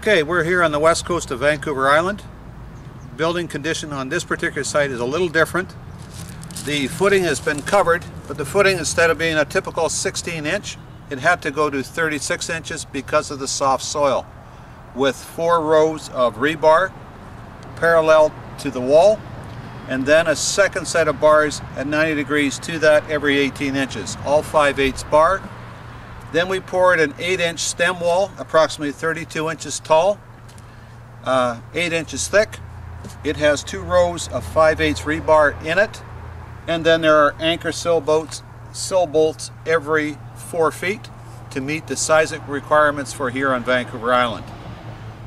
Okay, we're here on the west coast of Vancouver Island. Building condition on this particular site is a little different. The footing has been covered, but the footing, instead of being a typical 16-inch, it had to go to 36 inches because of the soft soil, with 4 rows of rebar parallel to the wall, and then a second set of bars at 90 degrees to that every 18 inches, all 5/8 bar. Then we poured an 8-inch stem wall, approximately 32 inches tall, 8 inches thick. It has 2 rows of 5/8 rebar in it, and then there are anchor sill bolts every 4 feet to meet the seismic requirements for here on Vancouver Island.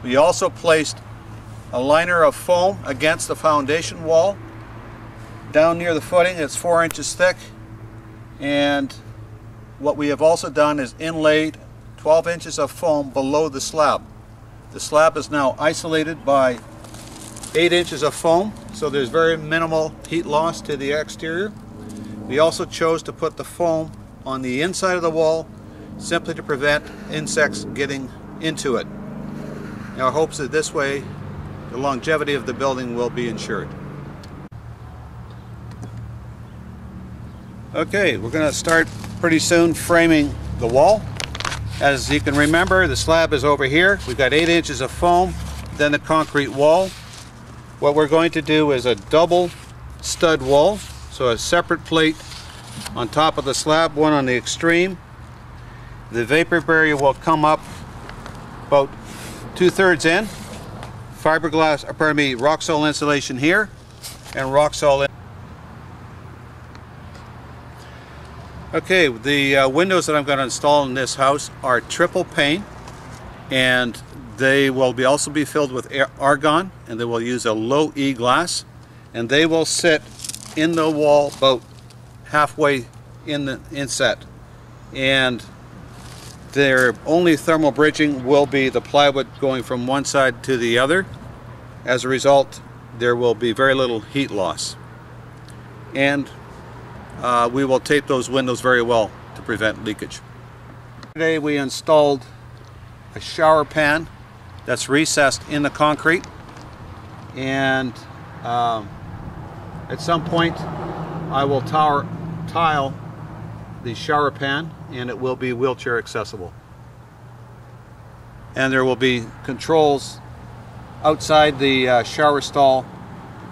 We also placed a liner of foam against the foundation wall. Down near the footing, it's 4 inches thick, and what we have also done is inlaid 12 inches of foam below the slab. The slab is now isolated by 8 inches of foam, so there's very minimal heat loss to the exterior. We also chose to put the foam on the inside of the wall simply to prevent insects getting into it. In our hopes that this way the longevity of the building will be ensured. Okay, we're going to start pretty soon framing the wall. As you can remember, the slab is over here. We've got 8 inches of foam, then the concrete wall. What we're going to do is a double stud wall, so a separate plate on top of the slab, one on the extreme. The vapor barrier will come up about 2/3 in. Fiberglass, rock salt insulation here, and rock salt. Okay, the windows that I'm going to install in this house are triple pane, and they will also be filled with argon, and they will use a low E glass, and they will sit in the wall about halfway in the inset. And their only thermal bridging will be the plywood going from one side to the other. As a result, there will be very little heat loss. And we will tape those windows very well to prevent leakage. Today we installed a shower pan that's recessed in the concrete, and at some point I will tile the shower pan, and it will be wheelchair accessible. And there will be controls outside the shower stall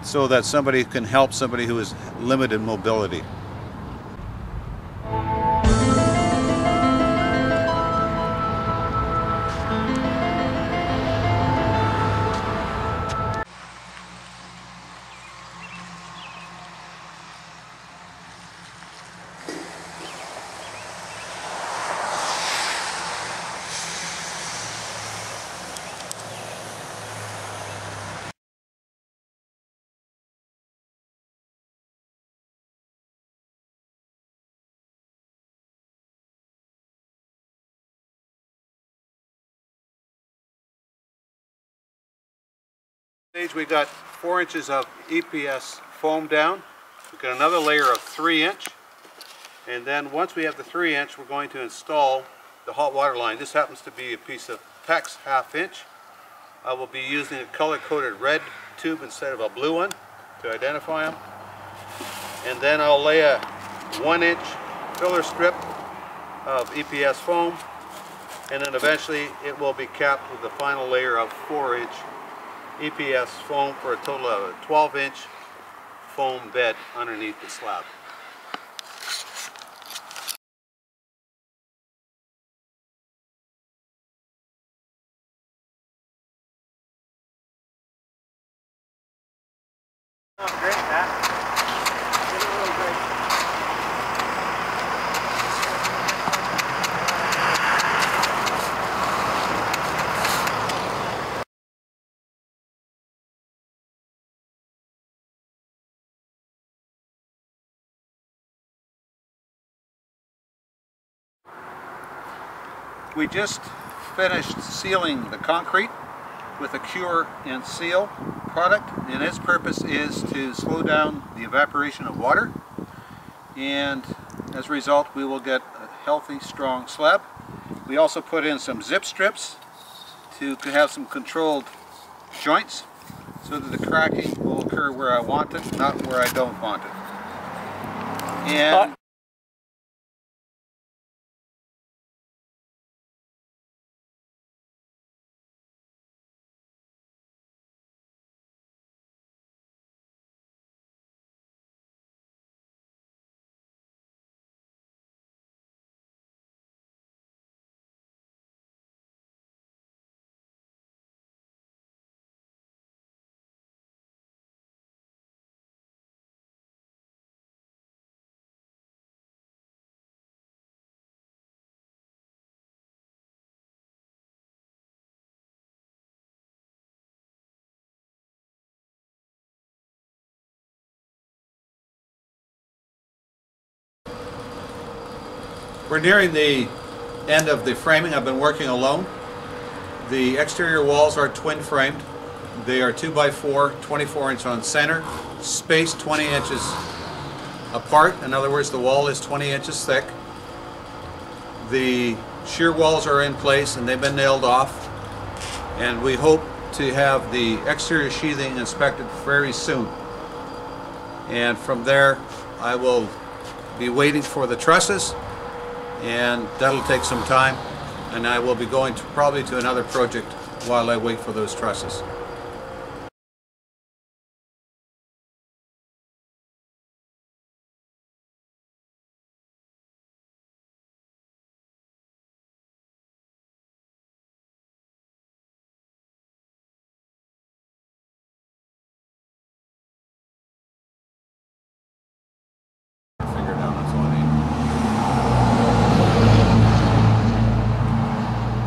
so that somebody can help somebody who is limited mobility. We got 4 inches of EPS foam down. We've got another layer of 3-inch, and then once we have the 3-inch, we're going to install the hot water line. This happens to be a piece of PEX 1/2-inch. I will be using a color-coded red tube instead of a blue one to identify them. And then I'll lay a 1-inch filler strip of EPS foam, and then eventually it will be capped with the final layer of 4-inch EPS foam for a total of a 12-inch foam bed underneath the slab. Oh, great, Matt. Did it really great. We just finished sealing the concrete with a cure and seal product, and its purpose is to slow down the evaporation of water, and as a result we will get a healthy, strong slab. We also put in some zip strips to have some controlled joints so that the cracking will occur where I want it, not where I don't want it. And we're nearing the end of the framing. I've been working alone. The exterior walls are twin framed. They are 2x4, 24-inch on center, spaced 20 inches apart. In other words, the wall is 20 inches thick. The shear walls are in place and they've been nailed off. And we hope to have the exterior sheathing inspected very soon. And from there, I will be waiting for the trusses, and that'll take some time, and I will be going probably to another project while I wait for those trusses.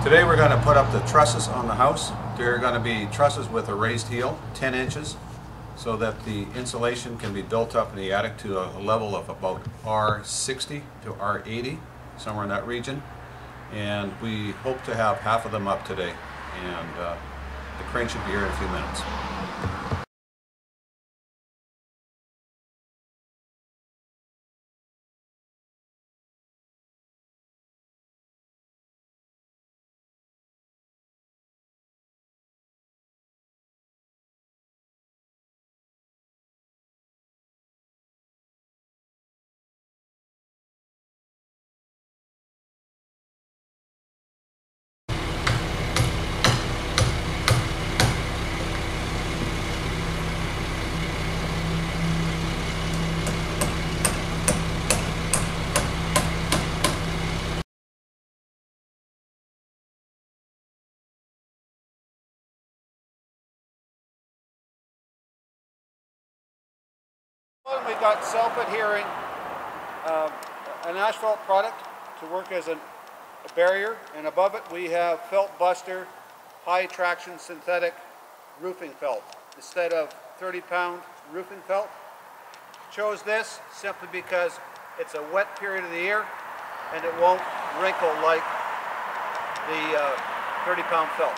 Today we're going to put up the trusses on the house. They're going to be trusses with a raised heel, 10 inches, so that the insulation can be built up in the attic to a level of about R60 to R80, somewhere in that region. And we hope to have half of them up today, and the crane should be here in a few minutes. We've got self-adhering, an asphalt product to work as a barrier, and above it we have felt buster, high traction synthetic roofing felt instead of 30-pound roofing felt. Chose this simply because it's a wet period of the year and it won't wrinkle like the 30-pound felt.